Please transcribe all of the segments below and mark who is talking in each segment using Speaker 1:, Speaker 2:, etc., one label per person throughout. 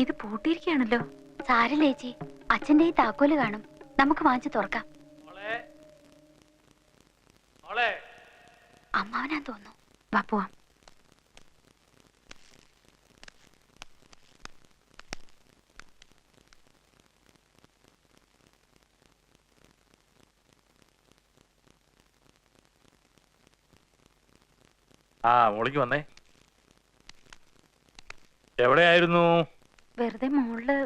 Speaker 1: ഇത് പൂട്ടിയിരിക്കുകയാണല്ലോ.
Speaker 2: സാരില്ല ചേച്ചി, അച്ഛന്റെ ഈ താക്കോല് കാണും, നമുക്ക് വാങ്ങിച്ചു തുറക്കാം. അമ്മാവനാ തോന്നുന്നു.
Speaker 1: വാ പോവാം.
Speaker 3: മോളിക്ക് വന്നേ. എവിടെയായിരുന്നു?
Speaker 1: വെറുതെ മോള്.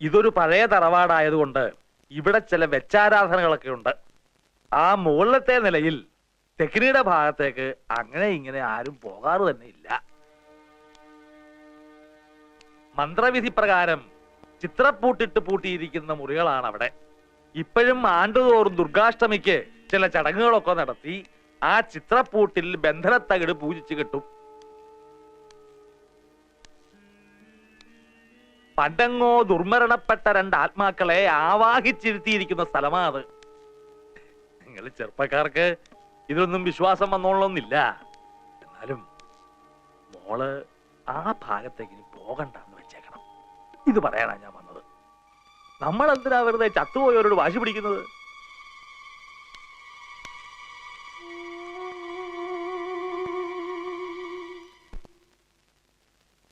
Speaker 3: ഇതൊരു പഴയ തറവാടായതുകൊണ്ട് ഇവിടെ ചില വെച്ചാരാധനകളൊക്കെ ഉണ്ട്. ആ മുകളിലത്തെ നിലയിൽ തെക്കിനിയുടെ ഭാഗത്തേക്ക് അങ്ങനെ ഇങ്ങനെ ആരും പോകാറ് തന്നെ ഇല്ല. മന്ത്രവിധി പ്രകാരം ചിത്രപ്പൂട്ടിട്ട് പൂട്ടിയിരിക്കുന്ന മുറികളാണ് അവിടെ. ഇപ്പോഴും ആണ്ടുതോറും ദുർഗാഷ്ടമിക്ക് ചില ചടങ്ങുകളൊക്കെ നടത്തി ആ ചിത്രപ്പൂട്ടിൽ ബന്ധനത്തകിട് പൂജിച്ചു കിട്ടും. പണ്ടങ്ങോ ദുർമരണപ്പെട്ട രണ്ട് ആത്മാക്കളെ ആവാഹിച്ചിരുത്തിയിരിക്കുന്ന സ്ഥലമാണ് അത്. നിങ്ങൾ ചെറുപ്പക്കാർക്ക് ഇതിലൊന്നും വിശ്വാസം വന്നോളന്നില്ല. എന്നാലും മോള് ആ ഭാഗത്തേക്ക് പോകണ്ടെന്ന് വെച്ചേക്കണം. ഇത് പറയാനാ ഞാൻ വന്നത്. നമ്മൾ എന്തിനാ വെറുതെ ചത്തുപോയവരോട് വാശി പിടിക്കുന്നത്?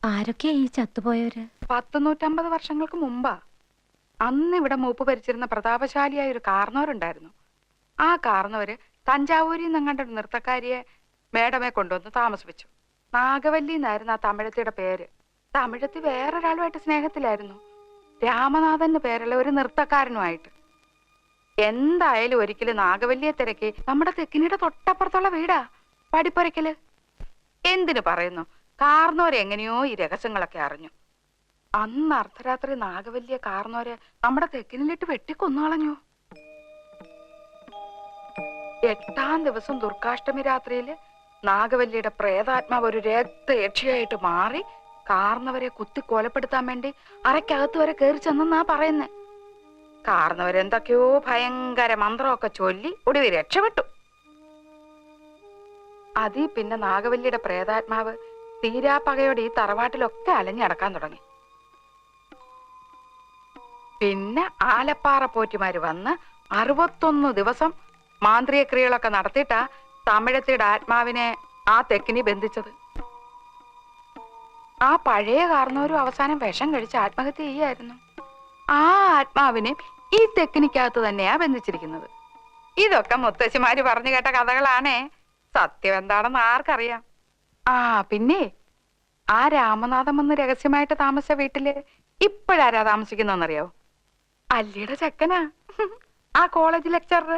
Speaker 1: ആരൊക്കെയാ ഈ ചത്തുപോയവര്?
Speaker 4: 150 വർഷങ്ങൾക്ക് മുമ്പാ. അന്ന് ഇവിടെ മൂപ്പ് ഭരിച്ചിരുന്ന പ്രതാപശാലിയായ ഒരു കാർന്നവരുണ്ടായിരുന്നു. ആ കാർന്നവര് തഞ്ചാവൂരിൽ നിന്നങ്ങണ്ട ഒരു നൃത്തക്കാരിയെ മേഡമെ കൊണ്ടുവന്ന് താമസിപ്പിച്ചു. നാഗവല്ലി എന്നായിരുന്നു ആ തമിഴത്തിയുടെ പേര്. തമിഴത്തി വേറൊരാളുമായിട്ട് സ്നേഹത്തിലായിരുന്നു. രാമനാഥന്റെ പേരുള്ള ഒരു നൃത്തക്കാരനുമായിട്ട്. എന്തായാലും ഒരിക്കലും നാഗവല്ലിയെ തിരക്കി നമ്മുടെ തെക്കിനിയുടെ തൊട്ടപ്പുറത്തുള്ള വീടാ പടിപ്പുരയ്ക്കല്. എന്തിനു പറയുന്നു, കാർന്നോര് എങ്ങനെയോ ഈ രഹസ്യങ്ങളൊക്കെ അറിഞ്ഞു. അന്ന് അർദ്ധരാത്രി നാഗവല്ലിയെ കാർന്നോര് നമ്മുടെ തെക്കിനിലിട്ട് വെട്ടിക്കൊന്നുകളഞ്ഞു. 8ാം ദിവസം ദുർഗാഷ്ടമി രാത്രിയില് നാഗവല്ലിയുടെ പ്രേതാത്മാവ് ഒരു രക്തയക്ഷിയായിട്ട് മാറി കാർന്നവരെ കുത്തി കൊലപ്പെടുത്താൻ വേണ്ടി അറയ്ക്കകത്ത് വരെ കയറി ചെന്നാ പറയുന്നേ. കാർന്നവരെന്തൊക്കെയോ ഭയങ്കര മന്ത്രമൊക്കെ ചൊല്ലി ഒടുവിൽ രക്ഷപ്പെട്ടു. അതീ പിന്നെ നാഗവല്ലിയുടെ പ്രേതാത്മാവ് തീരാപ്പകയോടെ ഈ തറവാട്ടിലൊക്കെ അലഞ്ഞടക്കാൻ തുടങ്ങി. പിന്നെ ആലപ്പാറ പോറ്റിമാര് വന്ന് 61 ദിവസം മാന്ത്രിക ക്രിയകളൊക്കെ നടത്തിയിട്ടാ തമിഴത്തിയുടെ ആത്മാവിനെ ആ തെക്കിനി ബന്ധിച്ചത്. ആ പഴയ കാർന്നവരും അവസാനം വിഷം കഴിച്ച് ആത്മഹത്യ ചെയ്യായിരുന്നു. ആ ആത്മാവിനെ ഈ തെക്കിനിക്കകത്ത് തന്നെയാ ബന്ധിച്ചിരിക്കുന്നത്. ഇതൊക്കെ മുത്തശ്ശിമാര് പറഞ്ഞു കേട്ട കഥകളാണേ. സത്യം എന്താണെന്ന് ആർക്കറിയാം. പിന്നെ ആ രാമനാഥം വന്ന് രഹസ്യമായിട്ട് താമസിച്ച വീട്ടില് ഇപ്പോഴാരാ താമസിക്കുന്നറിയോ? അല്ലിയുടെ ചെക്കനാ, ആ കോളേജ് ലെക്ചറർ.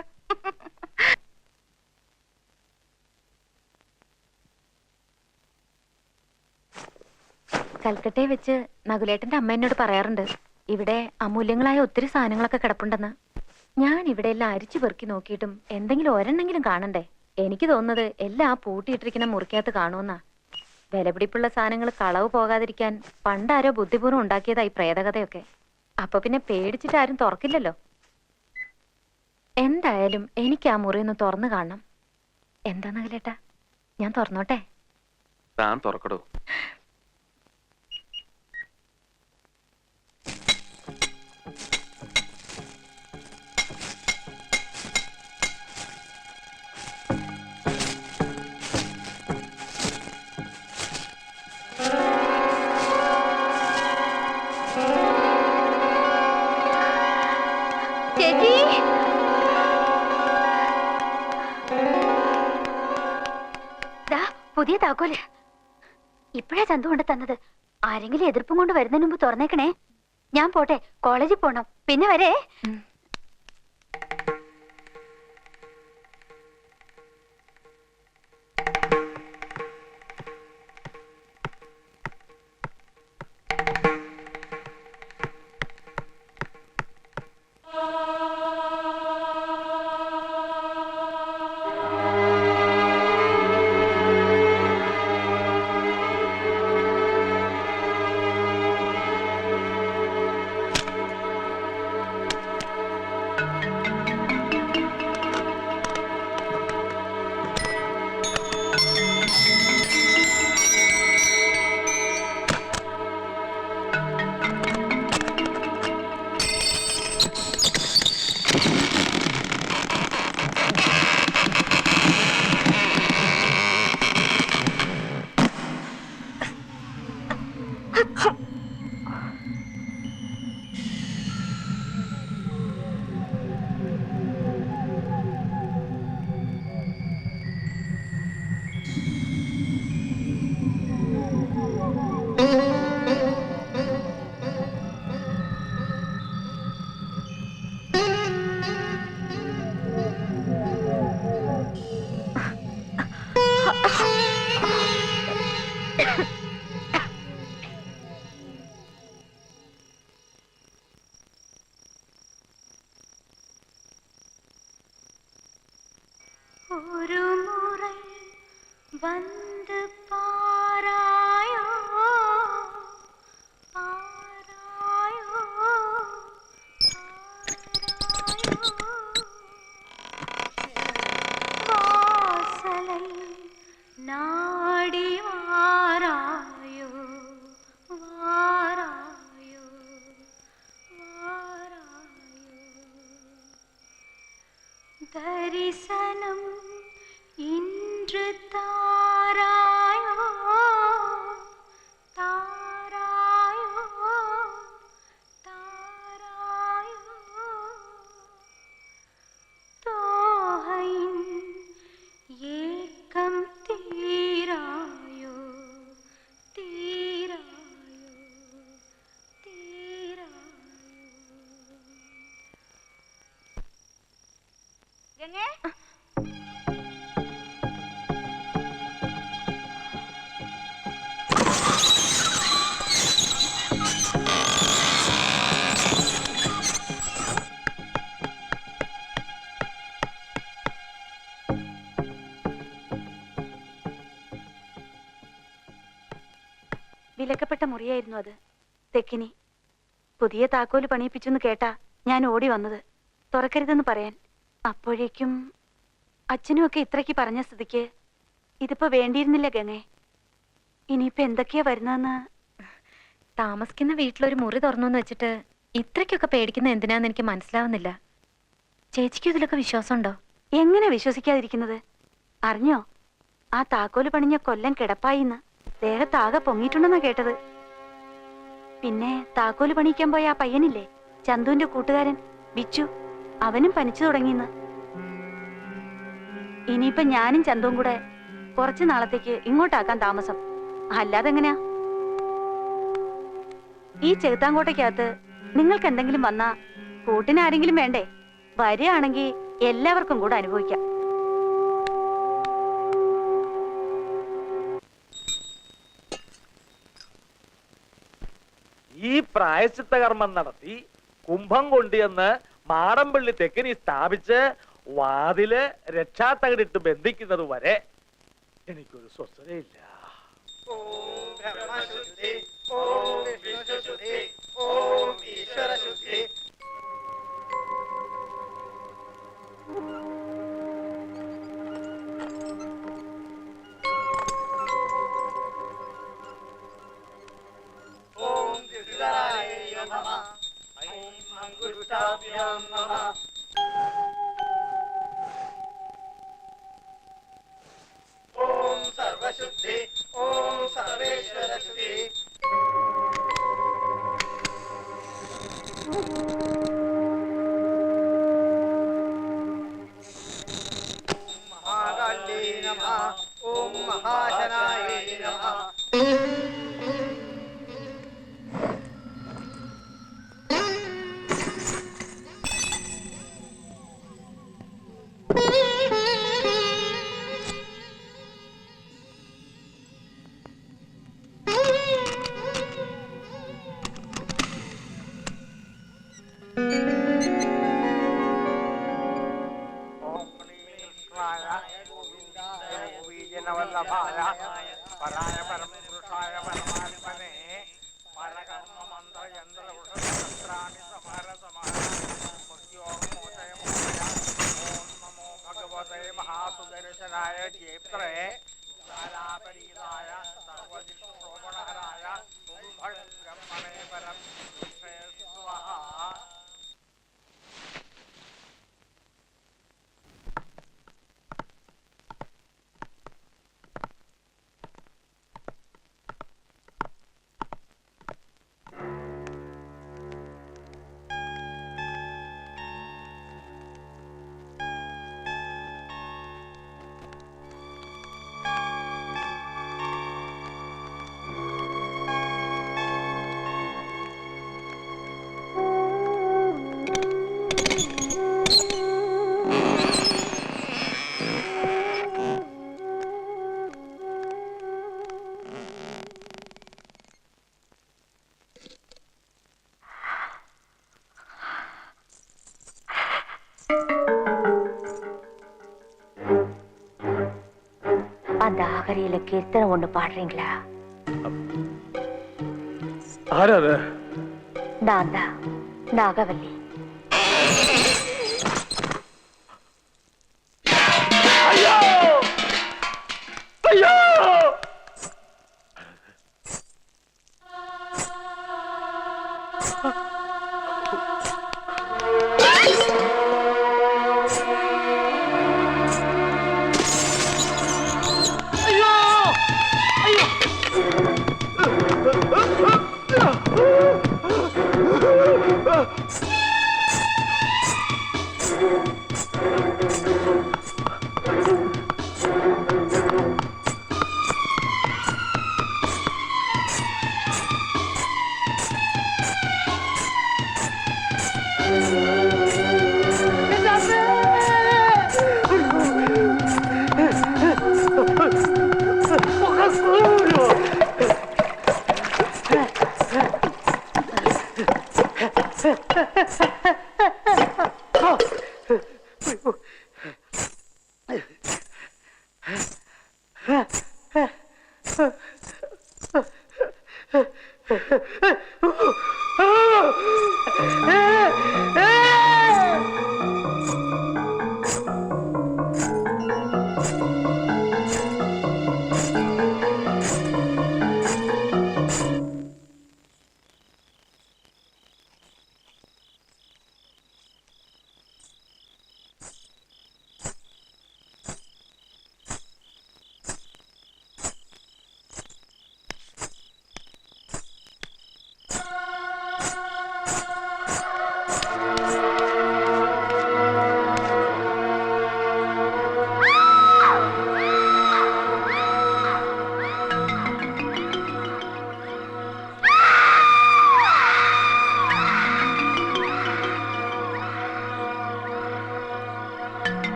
Speaker 1: കൽക്കട്ടയെ വെച്ച് നകുലേട്ടന്റെ അമ്മ എന്നോട് പറയാറുണ്ട്, ഇവിടെ അമൂല്യങ്ങളായ ഒത്തിരി സാധനങ്ങളൊക്കെ കിടപ്പുണ്ടെന്ന്. ഞാൻ ഇവിടെ എല്ലാം അരിച്ചു പെറുക്കി നോക്കിയിട്ടും എന്തെങ്കിലും ഒരെണ്ണെങ്കിലും കാണണ്ടേ? എനിക്ക് തോന്നുന്നത് എല്ലാം ആ പൂട്ടിയിട്ടിരിക്കുന്ന മുറിക്കകത്ത് കാണുമെന്നാ. വിലപിടിപ്പുള്ള സാധനങ്ങൾ കളവ് പോകാതിരിക്കാൻ പണ്ടാരോ ബുദ്ധിപൂർവ്വം ഉണ്ടാക്കിയതായി പ്രേതകഥയൊക്കെ. അപ്പൊ പിന്നെ പേടിച്ചിട്ട് ആരും തുറക്കില്ലല്ലോ. എന്തായാലും എനിക്ക് ആ മുറി ഒന്ന് തുറന്നു കാണണം. എന്താ നകുലേട്ടാ, ഞാൻ തുറന്നോട്ടെ?
Speaker 5: താൻ തുറക്കടോ.
Speaker 2: പുതിയ താക്കോല് ഇപ്പഴാ ചന്തു കൊണ്ട് തന്നത്. ആരെങ്കിലും എതിർപ്പും കൊണ്ട് വരുന്നതിന് മുമ്പ് തുറന്നേക്കണേ. ഞാൻ പോട്ടെ, കോളേജിൽ പോണം. പിന്നെ വരേ. ஒரு முறை வந்து பாராயோ பாராயோ வாசலை நாடி வாராயோ வாராயோ வாராயோ தரிசனம் இன்று தாராயோ தாராயோ தாராயோ தோகையின் ஏக்கம் தீராயோ தீராயோ தீராயோ ഗംഗേ വിലക്കപ്പെട്ട മുറിയായിരുന്നു അത്. തെക്കിനി പുതിയ താക്കോല് പണിയിപ്പിച്ചെന്ന് കേട്ടാ ഞാൻ ഓടി വന്നത് തുറക്കരുതെന്ന് പറയാൻ. അപ്പോഴേക്കും അച്ഛനുമൊക്കെ ഇത്രയ്ക്ക് പറഞ്ഞ സ്ഥിതിക്ക് ഇതിപ്പോ വേണ്ടിയിരുന്നില്ല ഗംഗേ. ഇനിയിപ്പോ എന്തൊക്കെയാ വരുന്നതെന്ന്.
Speaker 1: താമസിക്കുന്ന വീട്ടിലൊരു മുറി തുറന്നു വെച്ചിട്ട് ഇത്രയ്ക്കൊക്കെ പേടിക്കുന്ന എന്തിനാന്ന് എനിക്ക് മനസ്സിലാവുന്നില്ല. ചേച്ചിക്ക് ഇതിലൊക്കെ വിശ്വാസമുണ്ടോ?
Speaker 2: എങ്ങനെ വിശ്വസിക്കാതിരിക്കുന്നത്? അറിഞ്ഞോ, ആ താക്കോല് പണിഞ്ഞ കൊല്ലം കിടപ്പായിന്ന് ദേഹത്താകെ പൊങ്ങിയിട്ടുണ്ടെന്നാ കേട്ടത്. പിന്നെ താക്കോല് പണിയിക്കാൻ പോയ ആ പയ്യനില്ലേ, ചന്തുവിന്റെ കൂട്ടുകാരൻ ബിച്ചു, അവനും പനിച്ചു തുടങ്ങിന്ന്. ഇനിയിപ്പൊ ഞാനും ചന്തുവും കൂടെ കുറച്ചു നാളത്തേക്ക് ഇങ്ങോട്ടാക്കാൻ താമസം. അല്ലാതെ എങ്ങനെയാ? ഈ ചെകുത്താങ്കോട്ടയ്ക്കകത്ത് നിങ്ങൾക്ക് എന്തെങ്കിലും വന്നാ കൂട്ടിനാരെങ്കിലും വേണ്ടേ? വരികയാണെങ്കിൽ എല്ലാവർക്കും കൂടെ അനുഭവിക്കാം.
Speaker 3: ഈ പ്രായശ്ചിത്ത കർമ്മം നടത്തി കുംഭം കൊണ്ടുവന്ന് മാടമ്പള്ളി തെക്കിനി സ്ഥാപിച്ച് വാതില് രക്ഷാത്തകടിട്ട് ബന്ധിക്കുന്നത് വരെ എനിക്കൊരു സ്വസ്ഥതയില്ല.
Speaker 6: ഓം ബ്രഹ്മശുദ്ധി, ഓം വിഷ്ണുശുദ്ധി, ഓം ഈശ്വരശുദ്ധി. ഓം ത്രിപുരായ നമഃ. ഐം അങ്കുഷ്ടാഭ്യാം നമഃ. ഓം സർവശുദ്ധി, ഓം സർവേശ്വരശുദ്ധി. മഹാകാളി നമഃ. ഓം മഹാശനായ നമഃ. പരായ പരമപുരുഷായ പരമാത്മനെ പരകർമ്മ മന്ത്ര യന്ത്ര ഉഷത്രാണി സമാര സമാര ഓം നമോ ഭഗവതേ മഹാസുദർശനായ ജേത്രേ സാരാപരീതായ സർവജിഷ്ണോപണഹരായ ബ്രഹ്മണേ പരം സ്വാഹ.
Speaker 1: அந்த ஆகரியில கீர்த்தனை ஒண்ணு பாடுறீங்களா?
Speaker 3: ആരാ അത്?
Speaker 1: நான் தான் நாகவல்லி.
Speaker 3: അയ്യോ അയ്യോ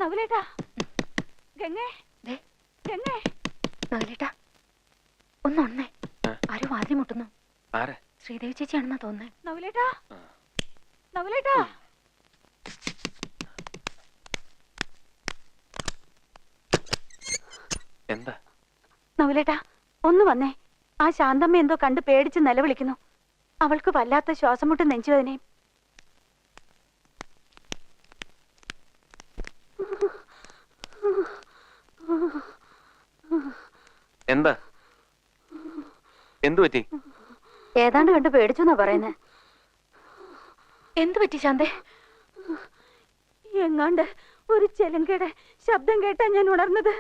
Speaker 2: നകുലേട്ടാ, ഗംഗേ, ഗംഗേ.
Speaker 1: നകുലേട്ടാ, ഒന്നൊന്നേ. ആരോ വാതിൽ മുട്ടുന്നു.
Speaker 5: ആരാ?
Speaker 1: ശ്രീദേവി ചേച്ചിയാണെന്നാ തോന്നേ.
Speaker 2: നകുലേട്ടാ, നകുലേട്ടാ.
Speaker 5: എന്താ?
Speaker 2: നകുലേട്ടാ, ഒന്ന് വന്നേ. ആ ശാന്തമ്മ എന്തോ കണ്ട് പേടിച്ച് നിലവിളിക്കുന്നു. അവൾക്ക് വല്ലാത്ത ശ്വാസം മുട്ടും നെഞ്ചുവേദനയും.
Speaker 5: എന്താ? എന്തു പറ്റി?
Speaker 2: ഏതാണ്ട് കണ്ട് പേടിച്ചു എന്നാ പറയുന്നേ.
Speaker 1: എന്തു പറ്റി ശാന്തേ?
Speaker 2: എങ്ങാണ്ട് ഒരു ചെലങ്കയുടെ ശബ്ദം കേട്ടാ ഞാൻ ഉണർന്നത്.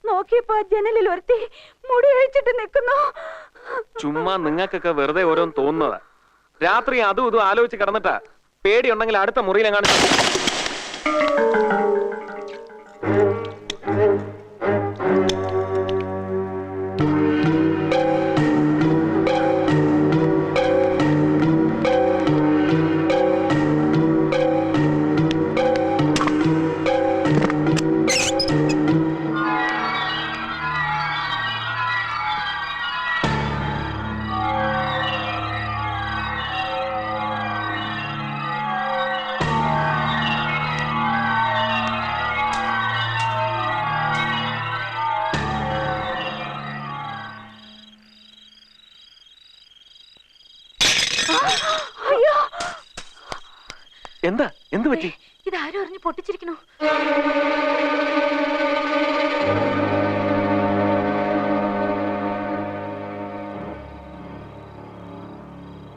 Speaker 2: നോക്കിയപ്പോ ജനലിൽ ഒരുത്തി മുടി അഴിച്ചിട്ട് നിൽക്കുന്നു.
Speaker 5: ചുമ്മാ നിങ്ങൾക്കൊക്കെ വെറുതെ ഓരോന്ന് തോന്നുന്നതാ. രാത്രി അതും ഇതും ആലോചിച്ച് കിടന്നിട്ടാ. പേടിയുണ്ടെങ്കിൽ അടുത്ത മുറിയിലെങ്ങാണ്. എന്താ? എന്ത് പറ്റി?
Speaker 1: ഇതാരും അറിഞ്ഞ് പൊട്ടിച്ചിരിക്കണു.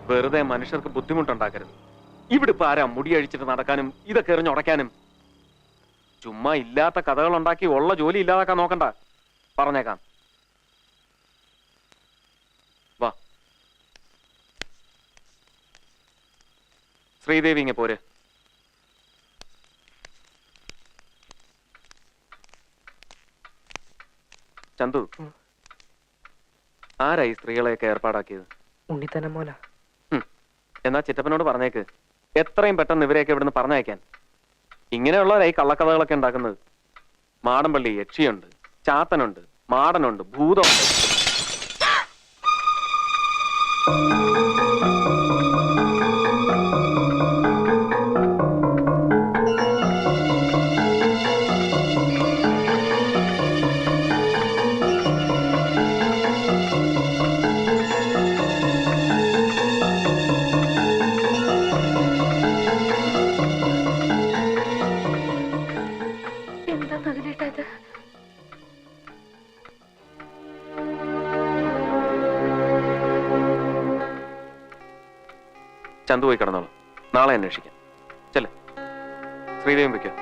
Speaker 5: വെറുതെ മനുഷ്യർക്ക് ബുദ്ധിമുട്ടുണ്ടാക്കരുത്. ഇവിടെ ഇപ്പൊ ആരാ മുടി അഴിച്ചിട്ട് നടക്കാനും ഇതൊക്കെ എറിഞ്ഞുടയ്ക്കാനും? ചുമ്മാ ഇല്ലാത്ത കഥകൾ ഉണ്ടാക്കി ഉള്ള ജോലി ഇല്ലാതാക്കാൻ നോക്കണ്ട. പറഞ്ഞേക്കാം. വാ ശ്രീദേവി, ഇങ്ങ പോര്. ചന്തു, ആരാ ഈ സ്ത്രീകളെയൊക്കെ ഏർപ്പാടാക്കിയത്?
Speaker 7: ഉണ്ണിത്തന്നെ മോല.
Speaker 5: എന്നാ ചിറ്റപ്പനോട് പറഞ്ഞേക്ക് എത്രയും പെട്ടെന്ന് ഇവരെയൊക്കെ ഇവിടുന്ന് പറഞ്ഞയക്കാൻ. ഇങ്ങനെയുള്ളവരായി കള്ളക്കഥകളൊക്കെ ഉണ്ടാക്കുന്നത്. മാടമ്പള്ളി യക്ഷിയുണ്ട്, ചാത്തനുണ്ട്, മാടനുണ്ട്, ഭൂതമുണ്ട്. ചന്തു പോയി കിടന്നോളൂ. നാളെ അന്വേഷിക്കാം. ചെല്ലേ, ശ്രീദേവൻ വയ്ക്കാം.